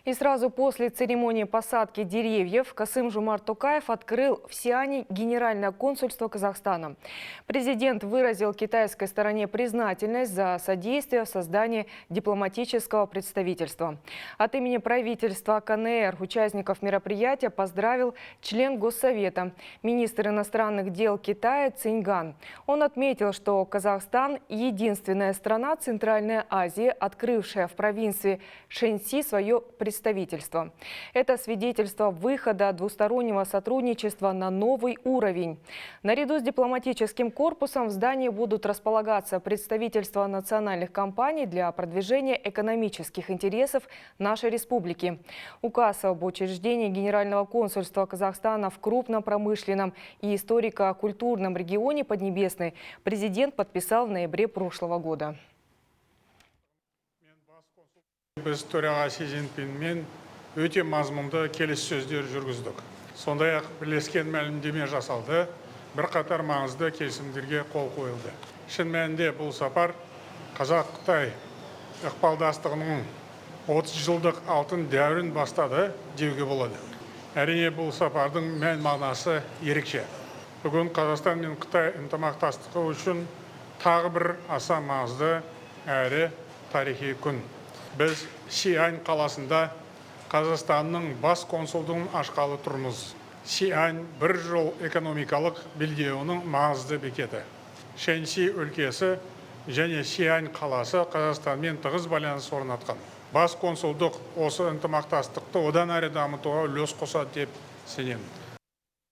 И сразу после церемонии посадки деревьев Касым-Жомарт Токаев открыл в Сиане Генеральное консульство Казахстана. Президент выразил китайской стороне признательность за содействие в создании дипломатического представительства. От имени правительства КНР участников мероприятия поздравил член Госсовета, министр иностранных дел Китая Циньган. Он отметил, что Казахстан – единственная страна Центральной Азии, открывшая в провинции Шэньси свое представительство. Это свидетельство выхода двустороннего сотрудничества на новый уровень. Наряду с дипломатическим корпусом в здании будут располагаться представительства национальных компаний для продвижения экономических интересов нашей республики. Указ об учреждении Генерального консульства Казахстана в крупном промышленном и историко-культурном регионе Поднебесной президент подписал в ноябре прошлого года. Біз төраға Си Цзиньпинмен өте мазмұнды келіссөздер жүргіздік. Сондай-ақ бірлескен мәлімдеме жасалды, бірқатар маңызды келісімдерге қол қойылды. Шын мәнінде бұл сапар Қазақ-Қытай ықпалдастығының 30 жылдық алтын дәуірін бастады деуге болады. Әрине бұл сапардың мән мағынасы ерекше. Бүгін Қазақстан мен Қытай ынтымақтастығы үшін тағы бір аса маңызды әрі тарихи күн. Біз Сиань қаласында Қазақстанның бас консулдығын ашқалы тұрмыз. Сиань бір жол экономикалық белдеуінің маңызды бекеті. Шэньси өлкесі және Сиань қаласы Қазақстанмен тығыз байланыс орнатқан. Бас консулдық осы ынтымақтастықты одан әрі дамытуға үлес қосады деп сенемін.